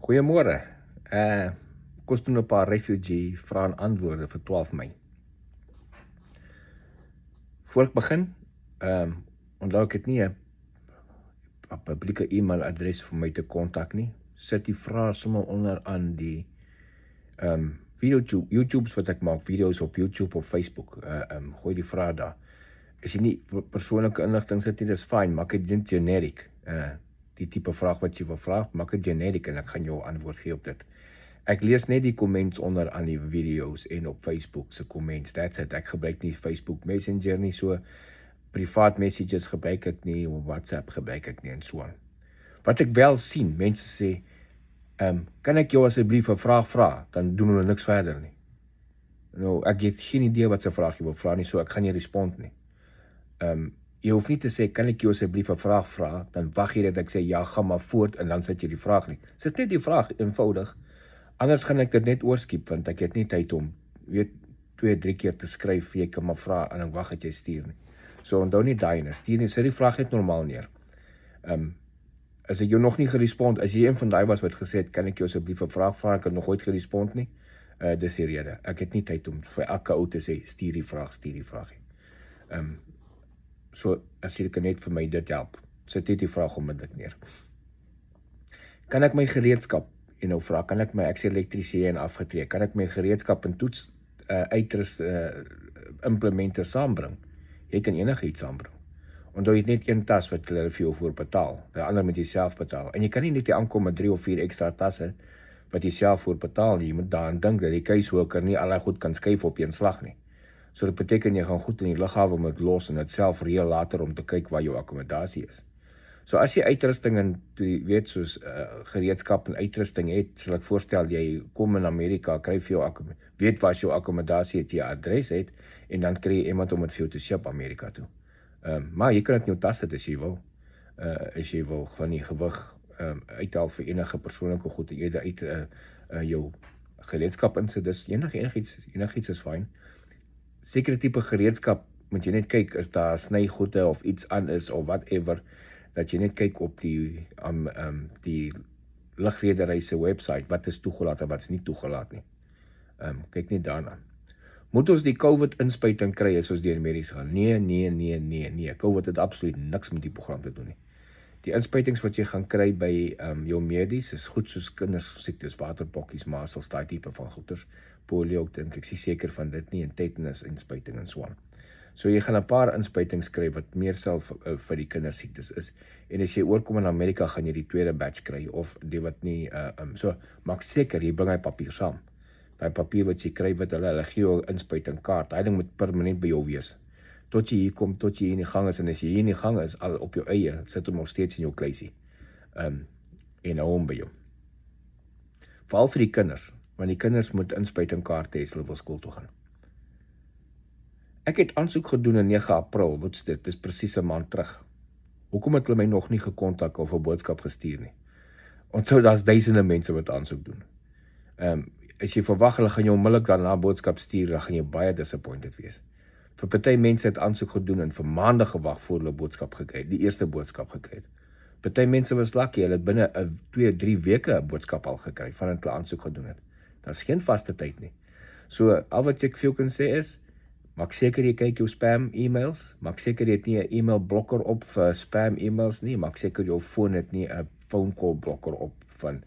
Goeiemôre. Kom ons doen 'n paar refugee vrae en antwoorde vir 12 Mei. Voor ek begin, onthou ek het nie 'n publieke e-mailadres vir my te kontak nie. Sit die vrae sommer onder aan die YouTubes wat ek maak, video's op YouTube of Facebook. Gooi die vrae daar. As jy nie persoonlike inligting sit nie, dis fyn, maak dit generic. Die tipe vraag wat jy wil vra, maak dit generic en ek gaan jou antwoord gee op dit. Ek lees net die comments onder aan die video's en op Facebook se comments. That's it. Ek gebruik nie Facebook Messenger nie, so privaat messages gebruik ek nie, of WhatsApp gebruik ek nie en so aan. Wat ek wel sien, mense sê, kan ek jou asseblief 'n vraag vra? Dan doen hulle niks verder nie. Nou, ek het geen idee wat se vraag jy wil vra nie, so ek gaan nie respond nie. Jy hoef nie te sê, kan ek jou asseblief 'n vraag vra? Dan wag jy dat ek sê, ja, gaan maar voort en dan sit jy die vraag nie. Sit net die vraag eenvoudig. Anders gaan ek dit net oorskiep, want ek het nie tyd om, 2-3 keer te skryf, jy kan maar vra en ek wag dat jy stuur nie. So onthou nie daai nie, stuur nie, sit die vraag net normaal neer. As ek jou nog nie gerespond, as jy een van daai was wat gesê het, kan ek jou asseblief 'n vraag vra, ek het nog ooit gerespond nie, dis die rede. Ek het nie tyd om vir elke ou te sê, stuur die vraag nie. So, as jy kan net vir my dit help, sit net die vraag onmiddellik neer. Kan ek my gereedskap, vra, kan ek ek sê elektriesien afgetree, kan ek my gereedskap en toets uitrus implemente saambring? Jy kan enige iets saambring. Onthou jy het net een tas wat hulle vir jou voor betaal, die ander moet jy self betaal. En jy kan nie net aankom met 3 of 4 ekstra tasse wat jy self voor betaal nie. Jy moet daaraan dink dat die keishoker nie al goed kan skuif op een slag nie. So dit beteken jy gaan goed in die lughawe moet los en dit self reël later om te kyk waar jou akkommodasie is. So as jy uitrusting en soos gereedskap en uitrusting het, sal ek voorstel jy kom in Amerika, kry vir jou weet waar jou akkommodasie het, jy adres het en dan kry jy iemand om dit vir jou te ship Amerika toe. Maar jy kan dit in jou tas sit as jy wil. As jy wil van die gewig uithaal vir enige persoonlike goed, jy uit jou gereedskap insit, dis enigiets is fyn. Sekere tipe gereedskap moet jy net kyk, is daar snygoede of iets aan is of whatever, dat jy net kyk op die lugredery se website, wat is toegelaat en wat is nie toegelaat nie. Kyk net daarna. Moet ons die COVID-inspuiting kry as ons deur medies gaan? Nee. COVID het absoluut niks met die program te doen nie. Die inspuitings wat jy gaan kry by jou medies is goed soos kindersiektes, waterpokkies, measles, daai tipe van goeters, polio, dink ek seker van dit nie, en tetanus inspuiting en so aan. So jy gaan 'n paar inspuitings kry wat meer self vir die kindersiektes is. En as jy oorkom in Amerika, gaan jy die tweede batch kry, of die wat nie, so maak seker, jy bring hy papier saam. Daai papier wat jy kry, wat hulle gee jou inspuitingkaart, daai ding moet permanent by jou wees. Tot jy hier kom, tot jy in die gang is, en as jy hier in die gang is, al op jou eie, sit hom nog steeds in jou kluisie. En hou hom by jou. Veral vir die kinders, want die kinders moet inspuitingkaarte hê as hulle wil skool toe gaan. Ek het aansoek gedoen in 9 April, wat is dit? Dis presies 'n maand terug. Hoekom het hulle my nog nie gekontak of 'n boodskap gestuur nie? Onthou, daar's duisende mense wat aansoek doen. As jy verwag hulle gaan jou onmiddellik daarna boodskap stuur, dan gaan jy baie disappointed wees. Vir party mense het aansoek gedoen en vir maande gewag voor hulle boodskap gekry het, die eerste boodskap gekry het. Party mense was lucky, hulle het binne 2-3 weke 'n boodskap al gekry vandat hulle aansoek gedoen het. Daar's geen vaste tyd nie. So al wat ek vir jou kan sê is, maak seker jy kyk jou spam e-mails, maak seker jy het nie 'n e-mail blokker op vir spam e-mails nie, maak seker jou foon het nie 'n phone call blokker op van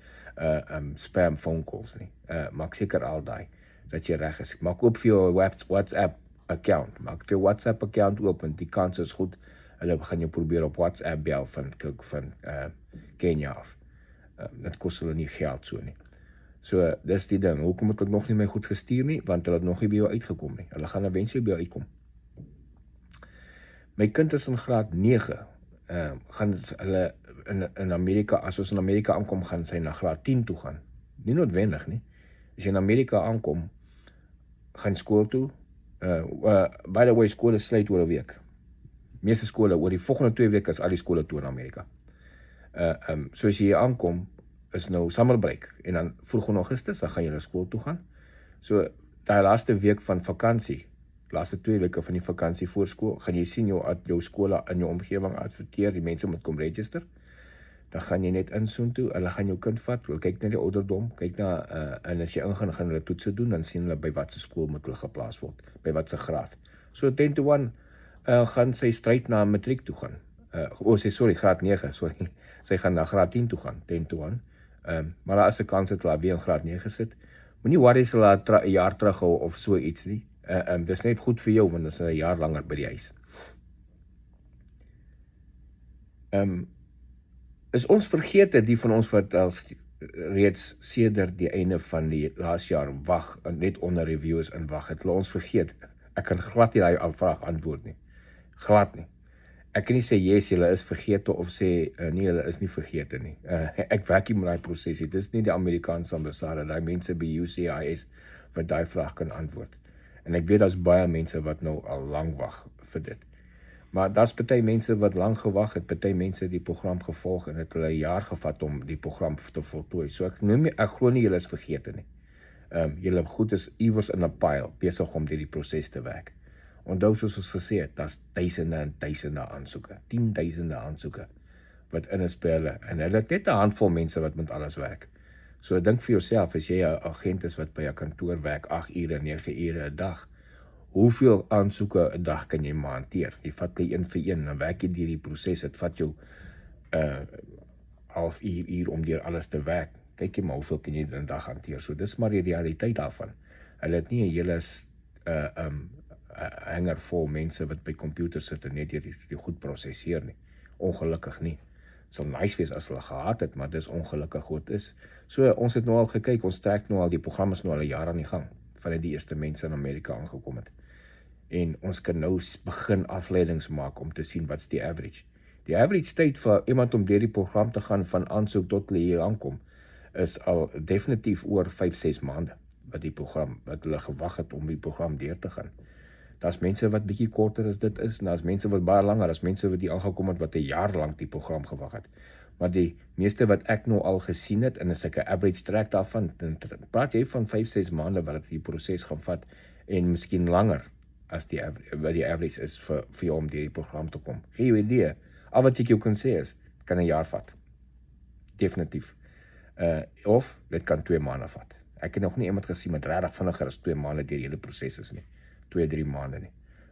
spam phone calls nie. Maak seker al daai dat jy reg is. Maak oop vir jou WhatsApp account, maak vir jou WhatsApp account oop, want die kans is goed, hulle gaan jou probeer op WhatsApp bel van Kenia af. Dit kos hulle nie geld so nie. So, dis die ding, hoekom het ek nog nie my goed gestuur nie, want hulle het nog nie by jou uitgekom nie, hulle gaan eventually by jou uitkom. My kind is in graad 9, gaan hulle in Amerika, as ons in Amerika aankom, gaan sy na graad 10 toe gaan, nie noodwendig nie, as jy in Amerika aankom, gaan skool toe, by the way, skole sluit oor 'n week, meeste skole, oor die volgende 2 weke is al die skole toe in Amerika, so as jy hier aankom, is nou summer break, en dan vroeg in Augustus, dan gaan jy na skool toe gaan, so die laaste week van vakansie, laaste 2 weke van die vakansie voor skool, gaan jy sien jou skole in jou omgewing adverteer, die mense moet kom register, dan gaan jy net in soontoe, hulle gaan jou kind vat, hulle kyk na die ouderdom, kyk na, en as jy ingaan, gaan hulle toetse doen, dan sien hulle by watse skool moet hulle geplaas word, by watse graad. So 10 to 1, gaan sy stryd na matriek toe gaan. Graad 9, sorry. Sy gaan na graad 10 toe gaan, 10 to 1. Maar daar is 'n kans dat hulle weer in graad 9 sit. Moenie worry as hulle 'n jaar terughou of so iets nie. Dis net goed vir jou, want dit is 'n jaar langer by die huis. Is ons vergeete, die van ons wat reeds sedert die einde van die laas jaar wag, net onder reviews in wag, het hulle ons vergeet. Ek kan glad nie daai vraag antwoord nie. Glad nie. Ek kan nie sê yes, julle is vergete of sê nee, julle is nie vergete nie. Ek werk nie met daai proses nie. Dis nie die Amerikaanse ambassade, daai mense by UCIS wat daai vraag kan antwoord. En ek weet daar's baie mense wat nou al lank wag vir dit. Maar daar's party mense wat lank gewag het, party mense die program gevolg en het hulle 'n jaar gevat om die program te voltooi. So ek glo nie julle is vergete nie. Julle goed is iewers in 'n pile besig om deur die proses te werk. Onthou, soos ons gesê het, daar's duisende en duisende aansoeke, 10.000 aansoeke wat in is by hulle, en hulle het net 'n handvol mense wat met alles werk. So dink vir jouself, as jy 'n agent is wat by 'n kantoor werk, 8 ure, 9 ure 'n dag, hoeveel aansoeke 'n dag kan jy maar hanteer? Jy vat dit een vir een, dan werk jy deur die proses, dit vat jou half uur om deur alles te werk. Kyk jy maar hoeveel kan jy in 'n dag hanteer. So dis maar die realiteit daarvan. Hulle het nie 'n hele hanger vol mense wat by komputers sit en net die goed prosesseer nie. Ongelukkig nie. Het sal nice wees as hulle gehad het, maar dis ongelukkig goed is. So ons het nou al gekyk, ons trek nou al, die program is nou al 'n jaar aan die gang, vanaf die eerste mense in Amerika aangekom het. En ons kan nou begin afleidings maak om te sien wat's die average. Die average tyd vir iemand om deur die program te gaan van aansoek tot hulle hier aankom, is al definitief oor 5-6 maande wat hulle gewag het om die program deur te gaan. Daar's mense wat bietjie korter as dit is, en daar's mense wat baie langer, daar's mense wat hier aangekom het wat 'n jaar lank die program gewag het. Maar die meeste wat ek nou al gesien het, en as ek 'n average trek daarvan, dan praat jy van 5-6 maande wat die proses gaan vat, en miskien langer as wat die average is vir jou om deur die program te kom. Gee jou idee. Al wat ek jou kan sê is, kan 'n jaar vat. Definitief. Of dit kan 2 maande vat. Ek het nog nie iemand gesien met regtig vinniger as 2 maande deur die hele proses is nie. 2-3 maande nie.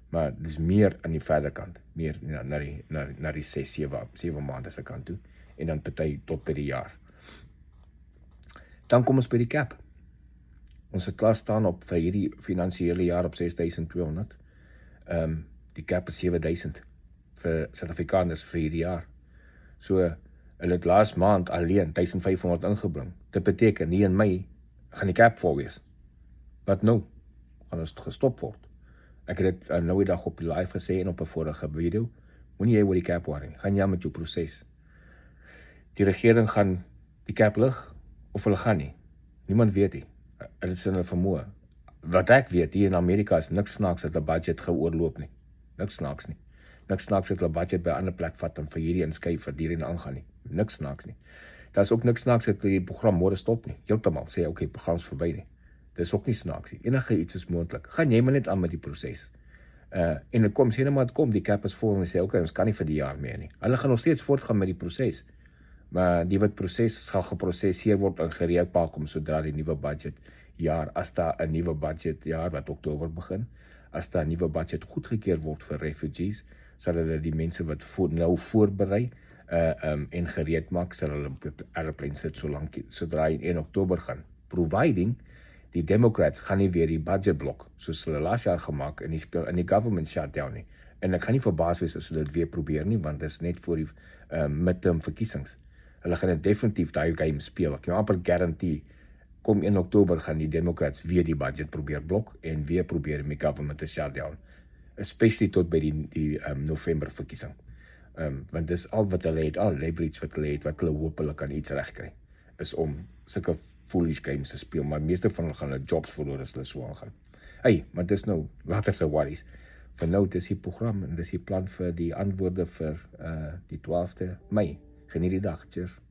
Maar dis meer aan die verder kant, meer na die 6-7 maande se kant toe, en dan party tot by die jaar. Dan kom ons by die cap. Ons het klaar staan op vir hierdie finansiële jaar op 6.200. Die cap is 7.000 vir Suid-Afrikaners vir hierdie jaar. So hulle het laas maand alleen 1.500 ingebring. Dit beteken nie in Mei gaan die cap vol wees. Wat nou? Gaan ons gestop word. Ek het dit nou die dag op die live gesê en op 'n vorige video. Moenie jy oor die cap worry nie. Gaan jy met jou proses. Die regering gaan die cap lig of hulle gaan nie. Niemand weet nie. Hulle is in hulle vermoë. Wat ek weet, hier in Amerika is niks snaaks dat 'n budget geoorloop nie. Niks snaaks nie. Niks snaaks dat hulle budget by 'n ander plek vat en vir hierdie inskuif wat hierin aangaan nie. Niks snaaks nie. Daar's ook niks snaaks dat die program môre stop nie. Heeltemal sê okay, program is verby nie. Dis ook nie snaaks nie. Enige iets is moontlik. Gaan jy maar net aan met die proses. En dit kom, sê net maar dit kom, die cap is vol en sê okay, ons kan nie vir die jaar meer nie. Hulle gaan nog steeds voortgaan met die proses. Maar die wat proses sal geprosesseer word en gereed kom sodra die nuwe budget jaar, as daar 'n nuwe budget jaar wat Oktober begin, as daar 'n nuwe budget goedgekeur word vir refugees, sal hulle die mense wat nou voorberei en gereed maak, sal hulle op airplane sit sodra in 1 Oktober gaan. Providing die Democrats gaan nie weer die budget blok soos hulle laas jaar gemaak in die government shutdown nie. En ek gaan nie verbaas wees as hulle dit weer probeer nie, want dit is net vir die midterm verkiesings. Hulle gaan definitief daai game speel. Ek kan amper guarantee, kom 1 Oktober gaan die Democrats weer die budget probeer blok en weer probeer om die government te shutdown. Especially tot by die November verkiesing. Want dis al wat hulle het, al leverage wat hulle het, wat hulle hoop hulle kan iets regkry, is om sulke foolish games te speel, maar meeste van hulle gaan hulle jobs verloor as hulle so aangaan. Hey, maar dis nou, laat as 'n worries. Vir nou, dis die program en dis die plan vir die antwoorde vir die 12de Mei. Geniet die dag, cheers.